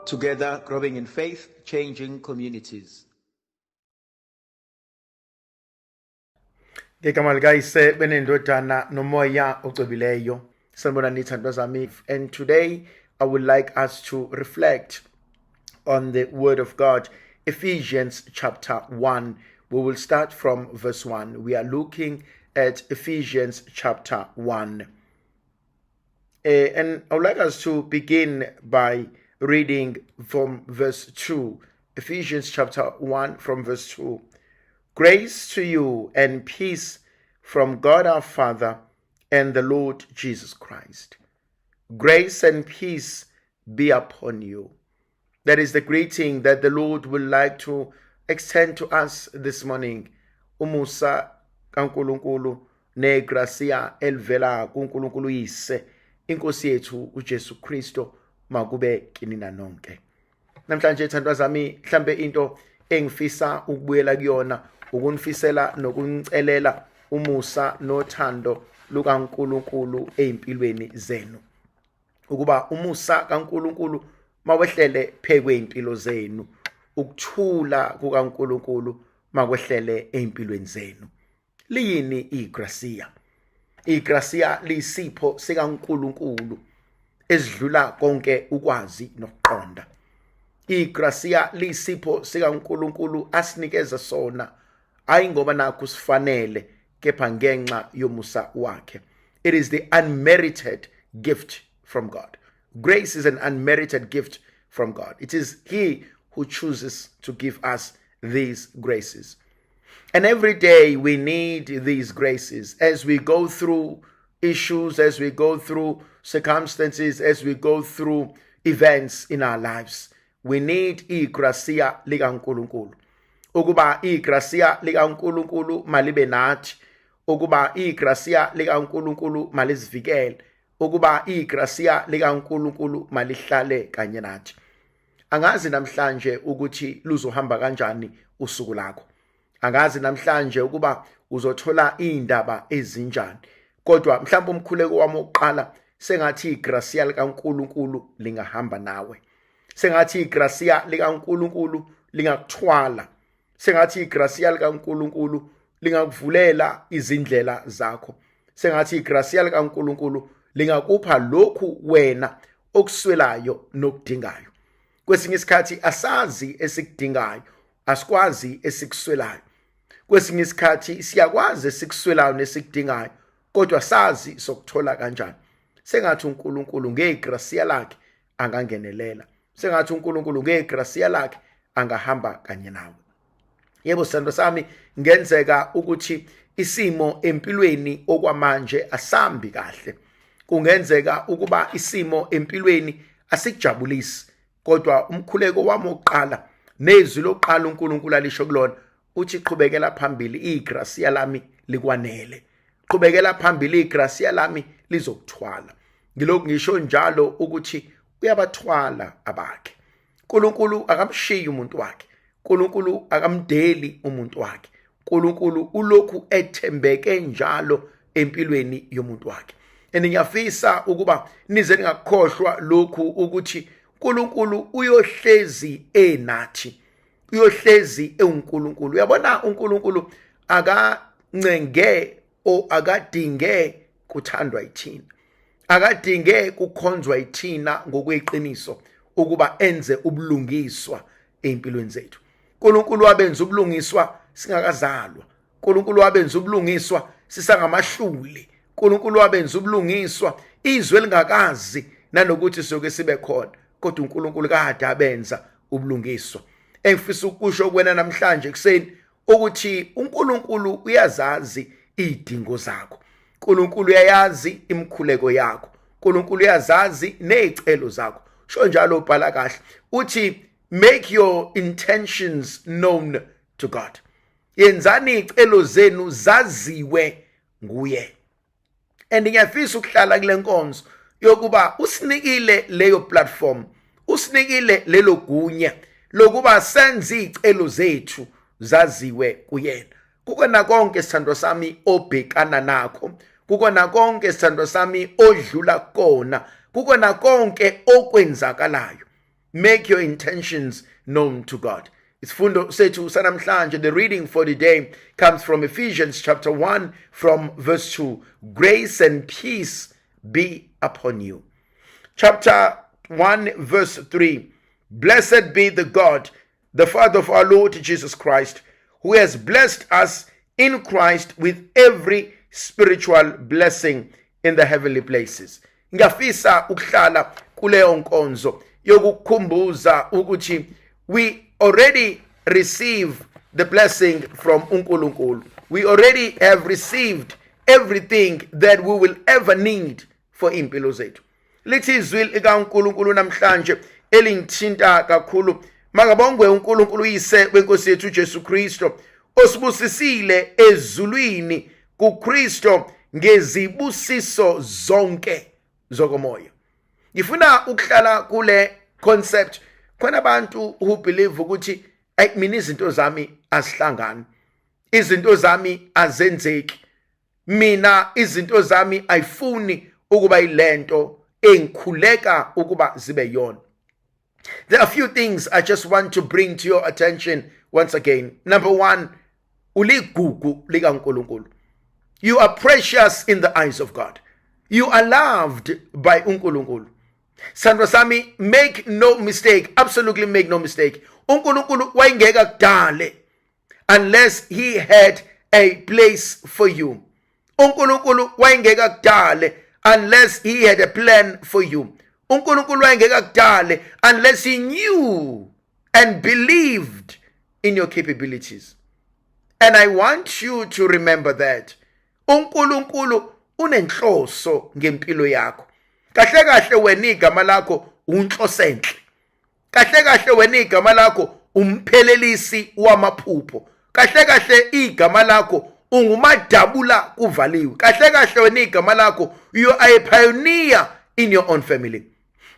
Together, growing in faith, changing communities. Ngegama likayise benendodana nomoya ocwebileyo. Sanibonani nithandwa zami. And today I would like us to reflect on the word of God. Ephesians chapter 1. We will start from verse 1. We are looking at Ephesians chapter 1. And I would like us to begin by reading from verse 2. Ephesians chapter 1 from verse 2. Grace to you and peace from God our Father and the Lord Jesus Christ. Grace and peace be upon you. That is the greeting that the Lord would like to extend to us this morning. Umusa kaNkulunkulu negracia elvela kuNkulunkulu yise inkosi yethu uJesu Kristo makube kini nanonke. Namhlanje thandwa zami, mhlambe into engifisa ukubuyela kuyona ukunifisela nokuncelela umusa nothando lukaNkulunkulu ezimpilweni zenu. Ukuba umusa kaNkulunkulu mawehlele phekwe impilo zenu, ukuthula kukaNkulunkulu makwehlele ezimpilweni zenu. Liyini igracia? Igracia liyisipho sikaNkulunkulu esidlula konke ukwazi nokuqonda. Igracia liyisipho sikaNkulunkulu asinikeza sona, hayi ngoba nakho sifanele, kepha ngenxa yomusa wakhe. It is the unmerited gift from God. Grace is an unmerited gift from God. It is He who chooses to give us these graces. And every day we need these graces as we go through issues, as we go through circumstances, as we go through events in our lives. We need igracia likaNkulunkulu. Ukuba igracia likaNkulunkulu malibe nathi. Ukuba igracia likaNkulunkulu malizivikele. Ukuba igracia likaNkulunkulu malihlale kanye nathi. Angazi namhlanje ukuthi luzohamba kanjani usuku lakho. Angazi namhlanje ukuba uzothola indaba ezinjani. Kodwa mhlawumbe umkhuleko wami oqala sengathi igracia likaNkulunkulu lingahamba nawe. Sengathi igracia likaNkulunkulu lingakuthwala. Sengathi igracia likaNkulunkulu lingakuvulela izindlela zakho. Sengathi igracia likaNkulunkulu lingakupha lokhu wena okuswelayo nokudingayo. Kwesinye isikhathi asazi esikudingayo, asikwazi esikuswelayo. Kwesinye isikhathi siyakwazi esikuswelayo nesikudingayo, kodwa sazi sokuthola kanjani. Sengathi uNkulunkulu ngegracia lakhe angangenelela. Sengathi uNkulunkulu ngegracia lakhe angahamba kanye nawe. Yebo sithando sami, ngenzeka ukuthi isimo empilweni okwamanje asambi kahle. Kungenzeka ukuba isimo empilweni asikujabulisi, kodwa umkhuleko wami oqala nezwi loqala uNkulunkulu alisho kulona uthi qhubekela phambili, igracia lami likwanele. Qhubekela phambili, igracia lami lizokuthwala. Ngilokhu ngisho njalo ukuthi uyabathwala abakhe. uNkulunkulu akamshiyi umuntu wakhe. uNkulunkulu akamdeli umuntu wakhe. uNkulunkulu ulokhu ethembeke njalo empilweni yomuntu wakhe. Ngiyafisa ukuba nize ningakhohlwa lokhu ukuthi uNkulunkulu uyohlezi enathi. Uyohlezi uNkulunkulu. Uyabona, uNkulunkulu akancenge o akadinge kuthandwa yithina. Akadinge kukhonzwa yithina ngokweqiniso ukuba enze ubulungiswa empilweni zethu. uNkulunkulu wabenza ubulungiswa singakazalwa. uNkulunkulu wabenza ubulungiswa sisangamashuli. uNkulunkulu wabenza ubulungiswa izwe lingakazi nanokuthi soke sibe khona, kodwa uNkulunkulu kade abenza ubulungiswa. Engifisa ukusho kuwena namhlanje ekseni ukuthi uNkulunkulu uyazazi izidingo zakho. uNkulunkulu uyayazi imikhuleko yakho. uNkulunkulu uyazazi nezicelo zakho. Sho njalo ubhala kahle uthi make your intentions known to God. Yenzani izicelo zenu zaziwe nguye. And ngiyafisa ukuhlala kule nkonzo yokuba usinikile leyo platform, usinikile lelo gunya lokuba senze izicelo zethu zaziwe kuyena. Kukona konke sithando sami obhekana nakho, kukona konke sithando sami odlula kona, kukona konke okwenzakalayo. Make your intentions known to God. Isifundo sethu sanamhlanje, the reading for the day comes from Ephesians chapter 1 from verse 2. Grace and peace be upon you. Chapter 1 verse 3. Blessed be the God, the Father of our Lord Jesus Christ, who has blessed us in Christ with every spiritual blessing in the heavenly places. Ngiyafisa ukuhlala kuleyo nkonzo yokukhumbuza ukuthi we already receive the blessing from uNkulunkulu. We already have received everything that we will ever need for impilo zethu. Lithi izwi likaNkulunkulu namhlanje elingithinta kakhulu. Makabongwe uNkulunkulu uyise wenkosi yethu Jesu Kristo, osibusisile ezulwini kuKristo ngezibusiso zonke zokomoya. Ngifuna ukuhlala kule concept khona abantu who believe ukuthi mina izinto zami azihlangani, izinto zami azenzeki, mina izinto zami ayifuni ukuba ilento engikhuleka ukuba zibe yona. There are a few things I just want to bring to your attention once again. Number one, uligugu likaNkulunkulu. You are precious in the eyes of God. You are loved by uNkulunkulu. Sandra Sami, make no mistake, absolutely make no mistake. uNkulunkulu wayengeka kudale unless he had a place for you. uNkulunkulu wayengeka kudale unless he had a plan for you. uNkulunkulu wayengeka kudale unless he knew and believed in your capabilities. And I want you to remember that. uNkulunkulu unenhloso ngempilo yakho. Kahle kahle wena igama lakho unhlosenhle. Kahle kahle wena igama lakho umphelelisi wamaphupho. Kahle kahle igama lakho ungumadabula kuvaliwe. Kahle kahle wena igama lakho you are a pioneer in your own family.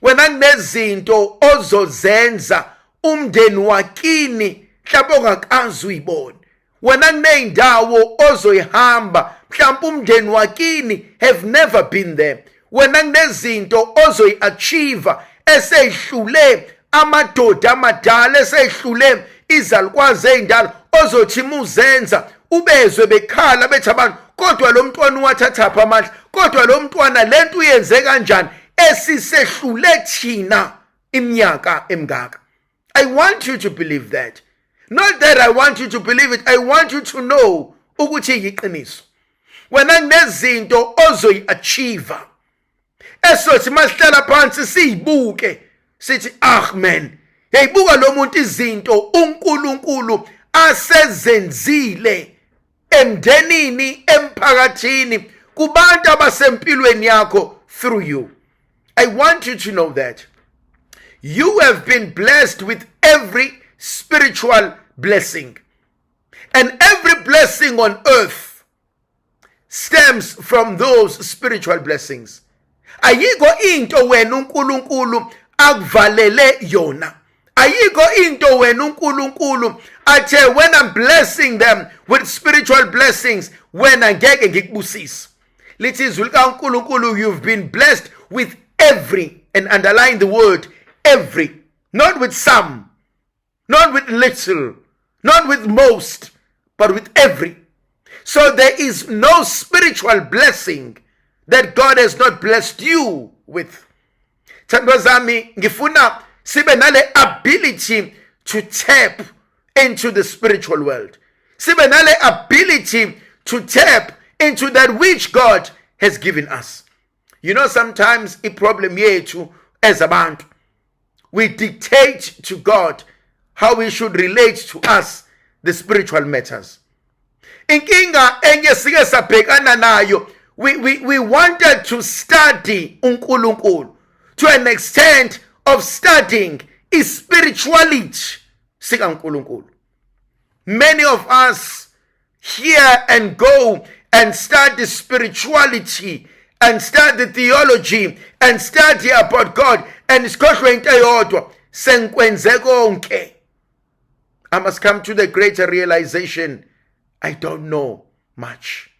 Wena kunezinto ozozenza umndeni wakini mhlawumbe ongakazi uyibone. Wena kuneyindawo ozoyihamba mhlawumbe umndeni wakini have never been there. Wena kunezinto ozoyi-achieve eseyihlule amadoda amadala, eseyihlule izalukwazi ey'ndala ozothi muzenza ubezwe bekhala bethi abantu kodwa lo mntwana uwathathapha amandla, kodwa lo mntwana lento uyenze kanjani esisehlule thina iminyaka emingaka. I want you to believe that. Not that I want you to believe it, I want you to know ukuthi yiqiniso. Wena kunezinto ozoyi-achieve esothi masihlala phansi siyibuke sithi man, yayibuka lo muntu izinto uNkulunkulu asezenzile emndenini, emphakathini, kubantu abasempilweni yakho through you. I want you to know that you have been blessed with every spiritual blessing, and every blessing on earth stems from those spiritual blessings. Ayikho into wena uNkulunkulu akuvalele yona. Ayikho into wena uNkulunkulu athe when I'm blessing them with spiritual blessings wena ngeke ngikubusise. Lithi izwi likaNkulunkulu, you've been blessed with every, and underline the word every, not with some, not with little, not with most, but with every. So there is no spiritual blessing that God has not blessed you with. Thandwa zami, ngifuna sibe nale ability to tap into the spiritual world. Sibe nale ability to tap into that which God has given us. You know, sometimes a problem yethu as abantu, we dictate to God how we should relate to us the spiritual matters. Inkinga enye sike sabhekana nayo, we wanted to study uNkulunkulu to an extent of studying spirituality sika uNkulunkulu. Many of us hear and go and study spirituality and study theology and study about God, and isikhohlwe into eyodwa, senkwenze konke. I must come to the greater realization, I don't know much.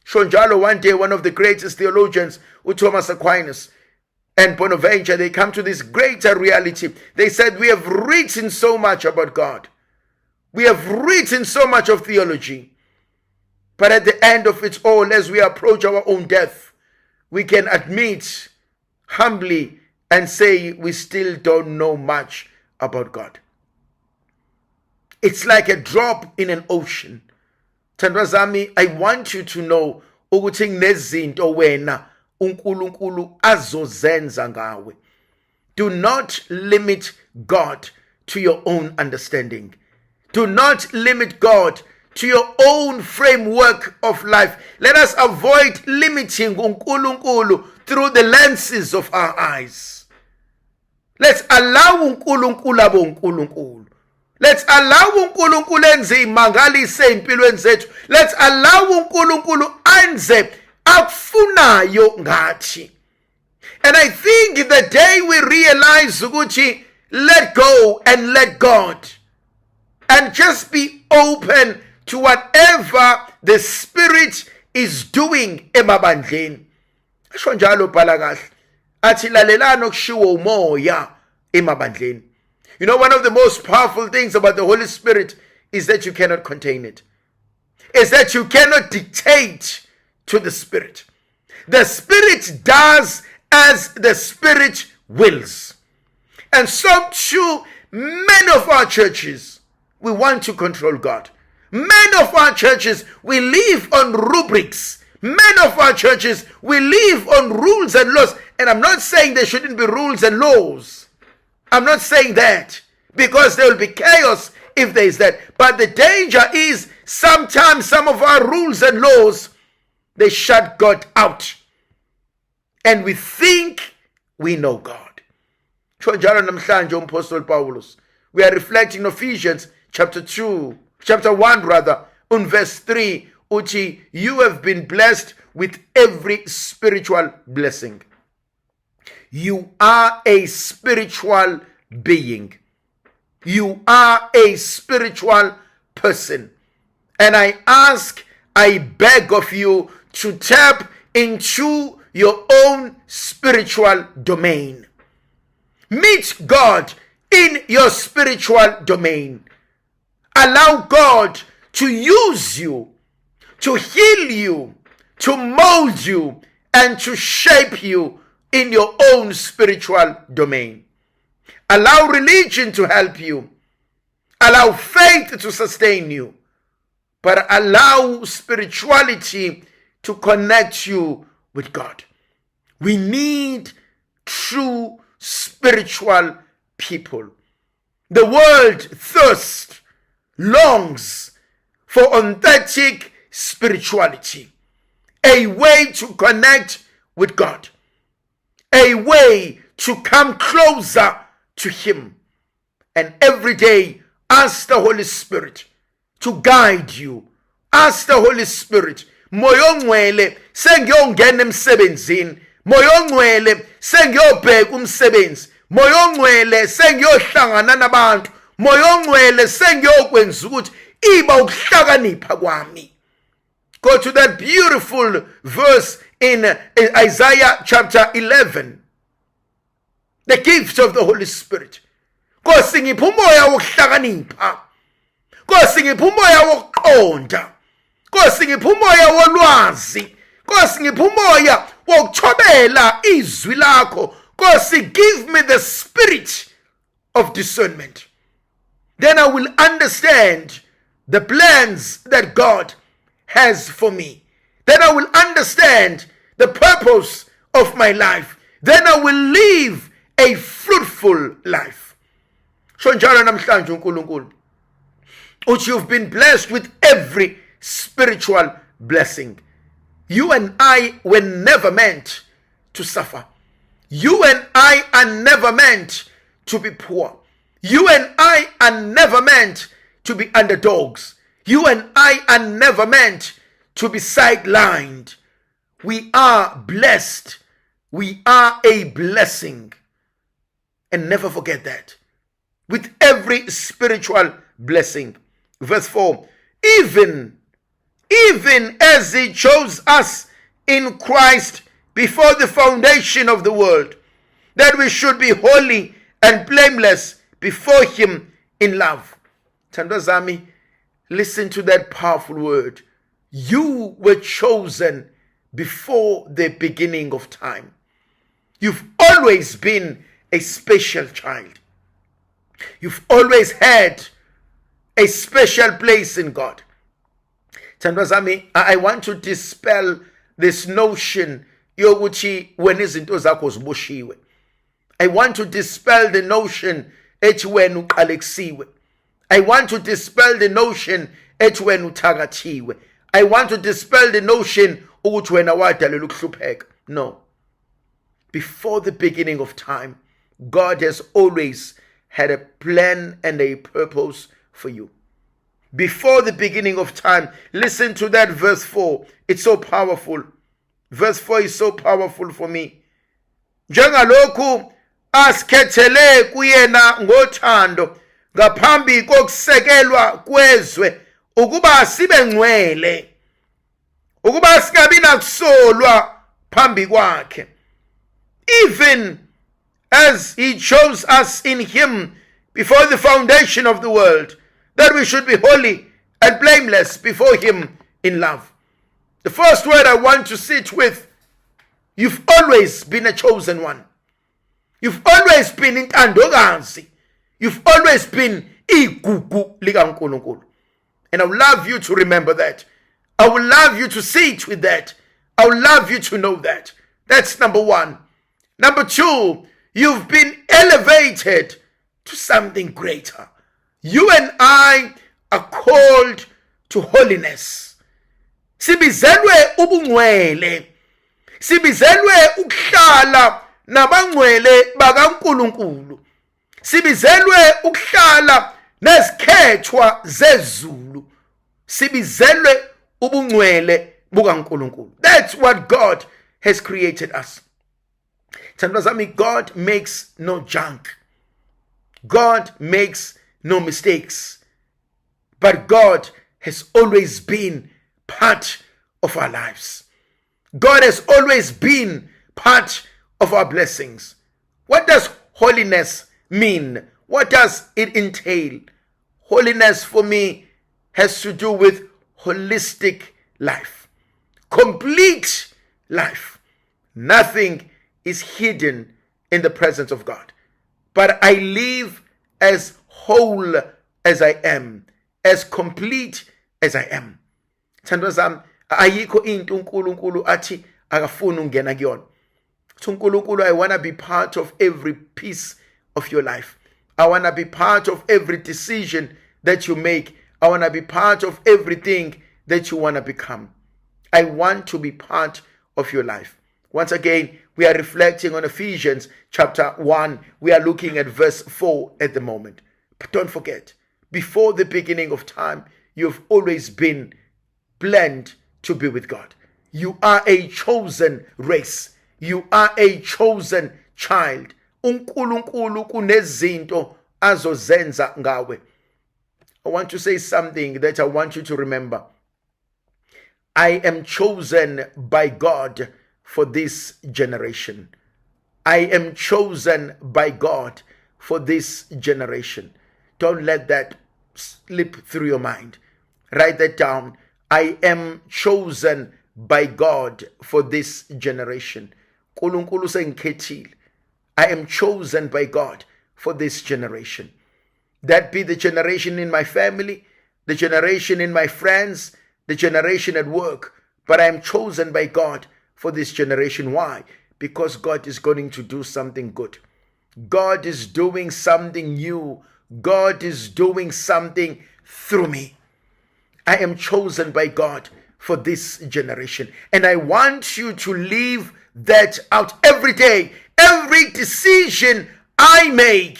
Shonjalo, one day, one of the greatest theologians, Thomas Aquinas, and Bonaventure, they come to this greater reality. They said, we have written so much about God. We have written so much of theology. But at the end of it all, as we approach our own death, we can admit humbly and say we still don't know much about God. It's like a drop in an ocean. Thandazami, I want you to know ukuthi kunezinto wena uNkulunkulu azozenza ngawe. Do not limit God to your own understanding. Do not limit God to your own framework of life. Let us avoid limiting uNkulunkulu through the lenses of our eyes. Let's allow uNkulunkulu abe uNkulunkulu. Let's allow uNkulunkulu enze imangalise empilweni zethu. Let's allow uNkulunkulu anze akufunayo ngathi. And I think the day we realize ukuthi let go and let God and just be open to whatever the Spirit is doing emabandleni. Asho njalo bhala kahle. Athi lalelana okushiwo umoya emabandleni. You know, one of the most powerful things about the Holy Spirit is that you cannot contain it. Is that you cannot dictate to the Spirit. The Spirit does as the Spirit wills. And so too, many of our churches, we want to control God. Many of our churches, we live on rubrics. Many of our churches, we live on rules and laws. And I'm not saying there shouldn't be rules and laws. I'm not saying that, because there will be chaos if there is that. But the danger is sometimes some of our rules and laws, they shut God out. And we think we know God. We are reflecting Ephesians chapter 1 on verse 3. Uchi, you have been blessed with every spiritual blessing. You are a spiritual being. You are a spiritual person. And I beg of you to tap into your own spiritual domain. Meet God in your spiritual domain. Allow God to use you, to heal you, to mold you, and to shape you in your own spiritual domain. Allow religion to help you. Allow faith to sustain you. But allow spirituality to connect you with God. We need true spiritual people. The world thirsts, longs for authentic spirituality. A way to connect with God. A way to come closer to Him. And every day, ask the Holy Spirit to guide you. Ask the Holy Spirit, moyo ngcwele sengiyongena emsebenzini, moyo ngcwele sengiyobheka umsebenzi, moyo ngcwele sengiyohlangana nabantu, moyo ngcwele sengiyokwenza ukuthi iba ukuhlakanipha kwami. Go to that beautiful verse in Isaiah chapter 11. The gift of the Holy Spirit. Nkosi ngipha umoya wokuhlakanipha. Nkosi ngipha umoya wokuqonda. Nkosi ngipha umoya wolwazi. Nkosi ngipha umoya wokuthobela izwi lakho. Nkosi, give me the spirit of discernment. Then I will understand the plans that God has for me. Then I will understand the purpose of my life. Then I will live a fruitful life. So njalo namhlanje uNkulunkulu uthi you've been blessed with every spiritual blessing. You and I were never meant to suffer. You and I are never meant to be poor. You and I are never meant to be underdogs. You and I are never meant to be sidelined. We are blessed. We are a blessing. And never forget that. With every spiritual blessing. Verse 4. Even as He chose us in Christ before the foundation of the world, that we should be holy and blameless before him in love. Thandwa zami, listen to that powerful word. You were chosen before the beginning of time. You've always been a special child. You've always had a special place in God. Thandwa zami, I want to dispel this notion yokuthi wena izinto zakho ziboshiwe. I want to dispel the notion ethi wena uqalekisiwe. I want to dispel the notion ethi wena uthakathiwe. I want to dispel the notion ukuthi wena wadalela ukuhlupheka. No. Before the beginning of time, God has always had a plan and a purpose for you. Before the beginning of time, listen to that verse 4. It's so powerful. Verse 4 is so powerful for me. Njengalokhu asikhethele kuyena ngothando ngaphambi kokusekelwa kwezwe ukuba sibe ngcwele, ukuba singabi nakusolwa phambi kwakhe. Even as he chose us in him before the foundation of the world, that we should be holy and blameless before him in love. The first word I want to sit with, you've always been a chosen one. You've always been intandokazi. You've always been igugu likaNkulunkulu. And I would love you to remember that. I would love you to sit with that. I would love you to know that. That's number one. Number two, you've been elevated to something greater. You and I are called to holiness. Sibizelwe ubungcwele. Sibizelwe ukuhlala nabangcwele bakaNkulunkulu. Sibizelwe ukuhlala nezikhethwa zezulu. Sibizelwe ubungcwele bukaNkulunkulu. That's what God has created us. Thandwa zami, God makes no junk. God makes no mistakes. But God has always been part of our lives. God has always been part of our blessings. What does holiness mean? What does it entail? Holiness for me has to do with holistic life, complete life. Nothing is hidden in the presence of God. But I live as whole as I am, as complete as I am. Thandwa zami, ayikho into uNkulunkulu athi akafuni ungena kuyona. uNkulunkulu, I want to be part of every piece of your life. I want to be part of every decision that you make. I want to be part of everything that you want to become. I want to be part of your life. Once again, we are reflecting on Ephesians chapter 1. We are looking at verse 4 at the moment. But don't forget, before the beginning of time, you've always been planned to be with God. You are a chosen race. You are a chosen child. uNkulunkulu kunezinto azozenza ngawe. I want to say something that I want you to remember. I am chosen by God for this generation. I am chosen by God for this generation. Don't let that slip through your mind. Write that down. I am chosen by God for this generation. uNkulunkulu sengikhethile. I am chosen by God for this generation. That be the generation in my family, the generation in my friends, the generation at work. But I am chosen by God for this generation. Why? Because God is going to do something good. God is doing something new. God is doing something through me. I am chosen by God for this generation. And I want you to live that out every day. Every decision I make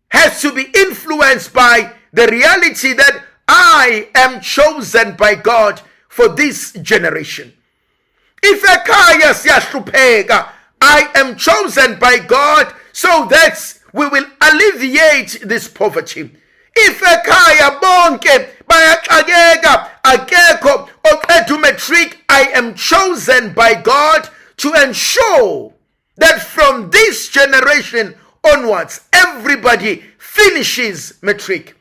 has to be influenced by the reality that I am chosen by God for this generation. If ekhaya siyahlupheka, I am chosen by God so that we will alleviate this poverty. If ekhaya bonke bayaxakeka, akekho oqeda umatric, I am chosen by God to ensure that from this generation onwards, everybody finishes matric.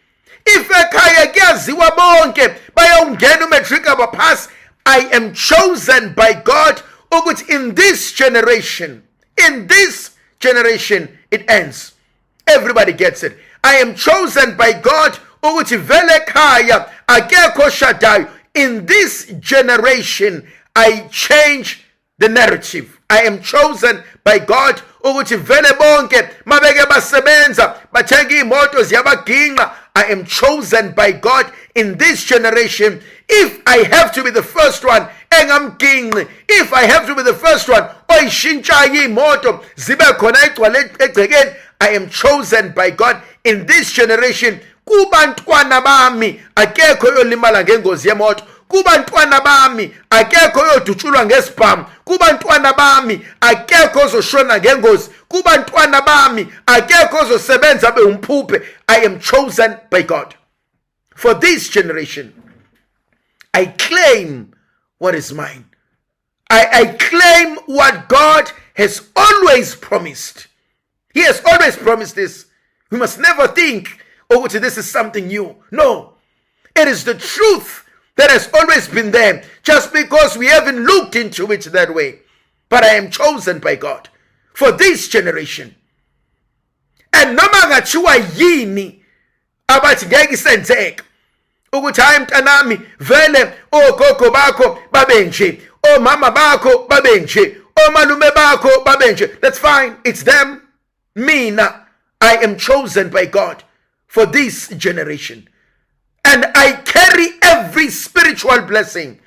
If ekhaya kuyaziwa bonke bayongena umatric abapass, I am chosen by God ukuthi in this generation it ends. Everybody gets it. I am chosen by God ukuthi vele ekhaya akekho oshadayo. In this generation I change the narrative. I am chosen by God ukuthi vele bonke mabeke basebenza bathenga imoto ziyabaginqa. I am chosen by God in this generation. If I have to be the first one engamginqi, if I have to be the first one oyishintshayo imoto zibe khona egcwele egcekeni, I am chosen by God in this generation. Kubantwana bami akekho yolimala ngengozi yemoto. Kubantwana bami akekho yodutshulwa ngesibhamu. Kubantwana bami akekho ozoshona ngengozi. Kubantwana bami akekho ozosebenza beumphuphe. I am chosen by God. For this generation, I claim what is mine. I claim what God has always promised. He has always promised this. We must never think, oh, this is something new. No, it is the truth that has always been there, just because we haven't looked into it that way. But I am chosen by God for this generation. And noma ngathiwa yini abathi ngeke isenzeke ukuthi hayi mntanami vele ogogo bakho babenje, omama bakho babenje, omalume bakho babenje. That's fine. It's them. Mina, I am chosen by God for this generation. And I carry every spiritual blessing.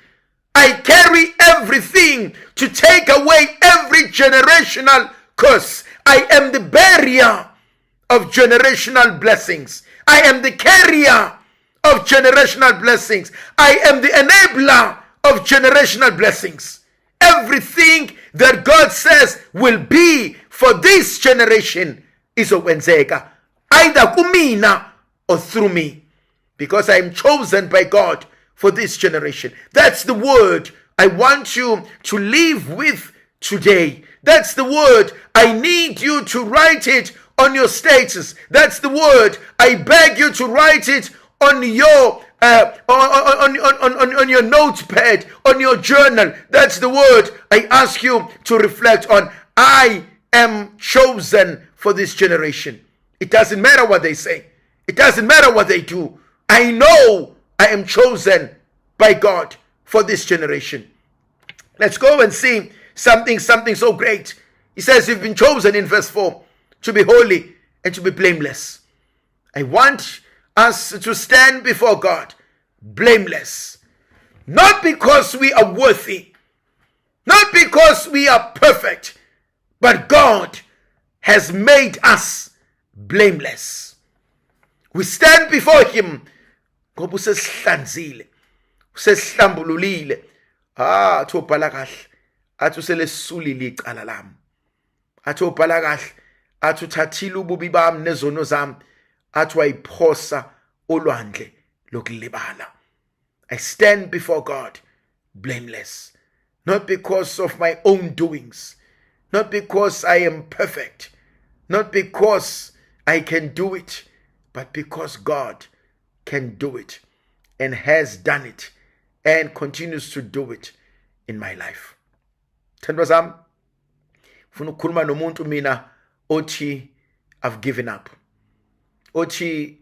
I carry everything to take away every generational curse. I am the barrier of generational blessings. I am the carrier of generational blessings. I am the enabler of generational blessings. Everything that God says will be for this generation is okwenzeka, either kumina or through me, because I am chosen by God for this generation. That's the word I want you to live with today. That's the word I need you to write it on your status. That's the word I beg you to write it on your on your notepad, on your journal. That's the word I ask you to reflect on. I am chosen for this generation. It doesn't matter what they say. It doesn't matter what they do. I know I am chosen by God for this generation. Let's go and see something so great. He says you've been chosen in verse 4 to be holy and to be blameless. I want us to stand before God blameless. Not because we are worthy, not because we are perfect, but God has made us blameless. We stand before him ngoba usesihlanzile, usesihlambululile. Athi ubhala kahle, athi uselesulile icala lami. Athi ubhala kahle, athi uthathile ububi bami nezono zami, athi wayiphosa olwandle lokulibala. I stand before God blameless, not because of my own doings, not because I am perfect, not because I can do it, but because God can do it and has done it and continues to do it in my life. Thandwa zami, ufuna ukukhuluma nomuntu mina othi I've given up. Othi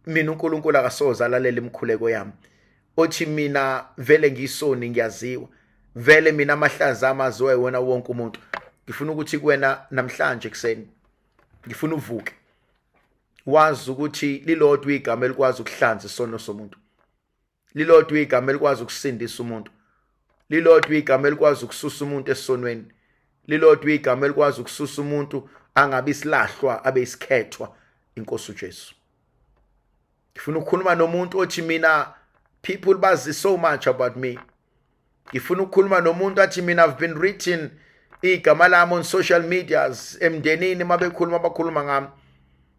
mina uNkulunkulu akasoze alalele imkhuleko yami. Othi mina vele ngiyisoni ngiyaziwa. Vele mina amahlazi amaziwe wona wonke umuntu. Ngifuna ukuthi kuwena namhlanje kuseni ngifuna uvuke. Wazi ukuthi lilodwa igama elikwazi ukuhlanza isono somuntu. Lilodwa igama elikwazi ukusindisa umuntu. Lilodwa igama elikwazi ukususa umuntu esonweni. Lilodwa igama elikwazi ukususa umuntu angabe isilahlwa abe isikhethwa inkosi uJesu. Ngifuna ukukhuluma nomuntu othi mina people bazi so much about me. Ngifuna ukukhuluma nomuntu athi mina I've been written igama lami on social medias, emndenini mabekhuluma bakhuluma ngami.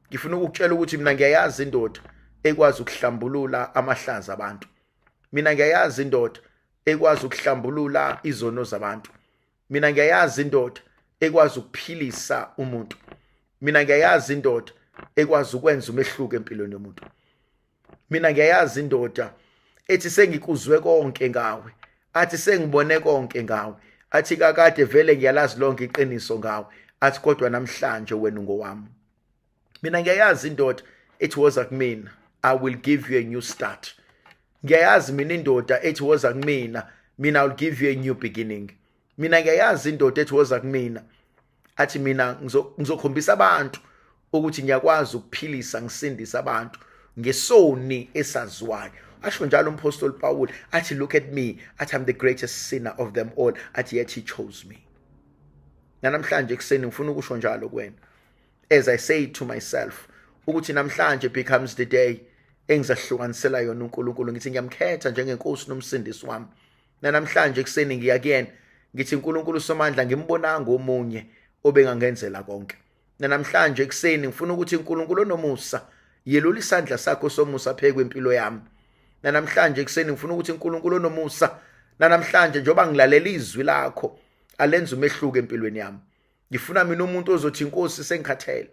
Ngifuna ukutshela ukuthi mina ngiyayazi indoda ekwazi ukuhlambulula amahlazo abantu. Mina ngiyayazi indoda ekwazi ukuhlambulula izono zabantu. Mina ngiyayazi indoda ekwazi ukuphilisa umuntu. Mina ngiyayazi indoda ekwazi ukwenza umehluko empilweni yomuntu. Mina ngiyayazi indoda ethi sengikuzwe konke ngawe, athi sengibone konke ngawe, athi kakade vele ngiyalazi lonke iqiniso ngawe, athi kodwa namhlanje wena ngowami. Mina ngiyayazi indoda ethi woza kumina, I will give you a new start. Ngiyayazi mina indoda ethi woza kumina, mina I will give you a new beginning. Mina ngiyayazi indoda ethi woza kumina, athi mina ngizokhombisa abantu ukuthi ngiyakwazi ukuphilisa ngisindisa abantu ngesoni esaziwayo. Asho njalo umpostoli Paul athi look at me, athi I'm the greatest sinner of them all, athi yet he chose me. Namhlanje kuseni ngifuna ukusho njalo kuwena, as I say to myself, ukuthi namhlanje becomes the day engizahlukanisela yona uNkulunkulu, ngithi ngiyamkhetha njengenkosi nomsindisi wami. Namhlanje kuseni ngiya kuyena ngithi uNkulunkulu somandla ngimbonanga omunye obengangenzela konke. Namhlanje kuseni ngifuna ukuthi uNkulunkulu onomusa yelula isandla sakho somusa phekwe impilo yami. Namhlanje kuseni ngifuna ukuthi uNkulunkulu onomusa namhlanje njoba ngilalela izwi lakho alenze umehluko empilweni yami. Ngifuna mina umuntu ozothi inkosi sengikhathele,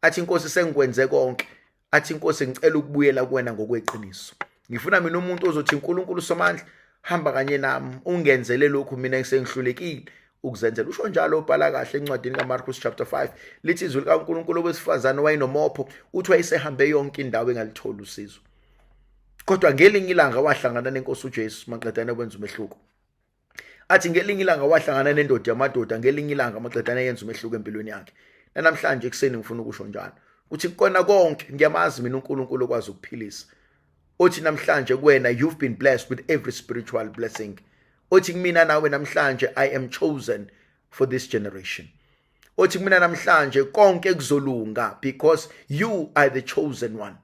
athi inkosi sengikwenze konke, athi inkosi ngicela ukubuyela kuwena ngokweqiniso. Ngifuna mina umuntu ozothi uNkulunkulu somandla hamba kanye nami ungenzele lokhu mina ngisengihlulekile ukuzenzela. Usho njalo ubhala kahle encwadini kaMarkus chapter 5 lithi izwi likaNkulunkulu wesifazane wayenomopho uthi wayesehambe yonke indawo engalithola usizo. Kodwa ngelinye ilanga wahlangana nenkosi uJesu maqedane kwenza umehluko. Athi ngelinye ilanga wahlangana nendoda yamadoda, ngelinye ilanga maqedane yenza umehluko empilweni yakhe. Namhlanje kuseni ngifuna ukusho njalo uthi kona konke ngiyamazi mina uNkulunkulu okwazi ukuphilisa. Othi namhlanje kuwena you've been blessed with every spiritual blessing. Othi kumina nawe namhlanje I am chosen for this generation. Othi kumina namhlanje konke kuzolunga because you are the chosen one.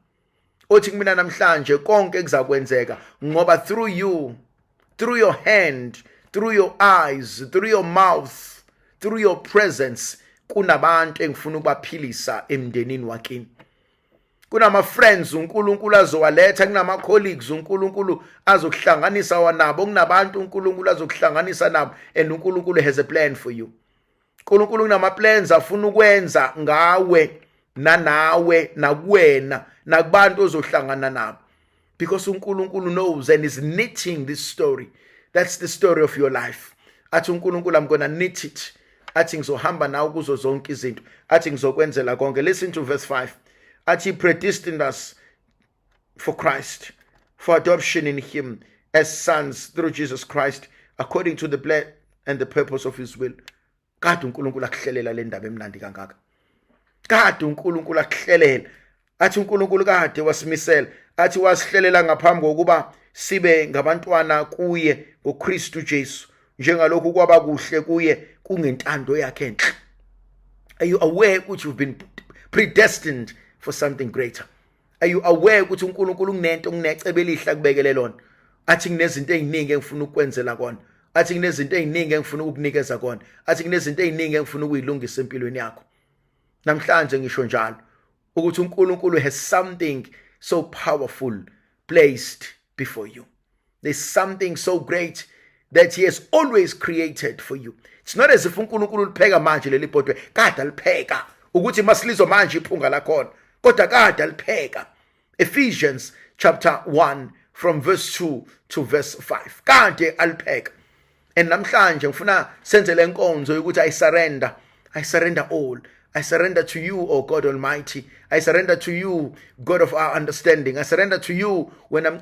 Othi kumina namhlanje konke kuzakwenzeka ngoba through you, through your hand, through your eyes, through your mouth, through your presence, kunabantu engifuna ukubaphilisa emndenini wakini. Kunama friends uNkulunkulu azowaletha, kunama colleagues uNkulunkulu azokuhlanganisa wanabo, kunabantu uNkulunkulu azokuhlanganisa nabo, and uNkulunkulu has a plan for you. uNkulunkulu kunama plans afuna ukwenza ngawe nanawe nakuwena nakubantu ozohlangana nabo, because uNkulunkulu knows and is knitting this story. That's the story of your life. Athi uNkulunkulu I'm gonna knit it. Athi ngizohamba nawe kuzo zonke izinto, athi ngizokwenzela konke. Listen to verse 5. Athi predestined us for Christ, for adoption in him as sons through Jesus Christ, according to the plan and the purpose of his will. Kade uNkulunkulu akuhlelela le ndaba emnandi kangaka. Kade uNkulunkulu akuhlelela. Athi uNkulunkulu kade wasimisela, athi wasihlelela ngaphambi kokuba sibe ngabantwana kuye ngoKristu Jesu, njengalokhu kwaba kuhle kuye kungentando yakhe enhle. Are you aware that you've been predestined for something greater? Are you aware ukuthi uNkulunkulu unento unecebe elihle akubekele lona? Athi kunezinto eziningi engifuna ukwenzela kona. Athi kunezinto eziningi engifuna ukukunikeza kona. Athi kunezinto eziningi engifuna ukuyilungisa empilweni yakho. Namhlanje ngisho njalo ukuthi uNkulunkulu has something so powerful placed before you. There's something so great that he has always created for you. It's not as if uNkulunkulu lipheka manje leli bhodwe, kade alipheka ukuthi masilizo manje iphunga lakhona, kodwa kade alipheka. Ephesians chapter 1 from verse 2 to verse 5. Kade alipheka. And namhlanje ngifuna senze lenkonzo ukuthi I surrender all. I surrender to you, O God Almighty. I surrender to you, God of our understanding. I surrender to you when I'm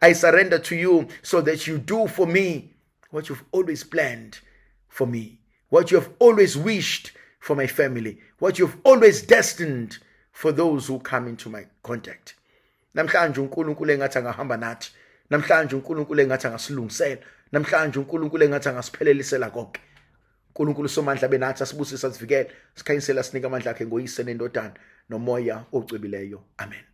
I surrender to you so that you do for me what you've always planned for me, what you have always wished for my family, what you've always destined for those who come into my contact. Namhlanje uNkulunkulu engathi angahamba nathi. Namhlanje uNkulunkulu engathi angasilungisela. Namhlanje uNkulunkulu engathi angasiphelelelisela konke. uNkulunkulu somandla benathi asibusisa sivikele, sikhanyisela sinika amandla akhe ngoyise nendodana nomoya ocwebileyo. Amen.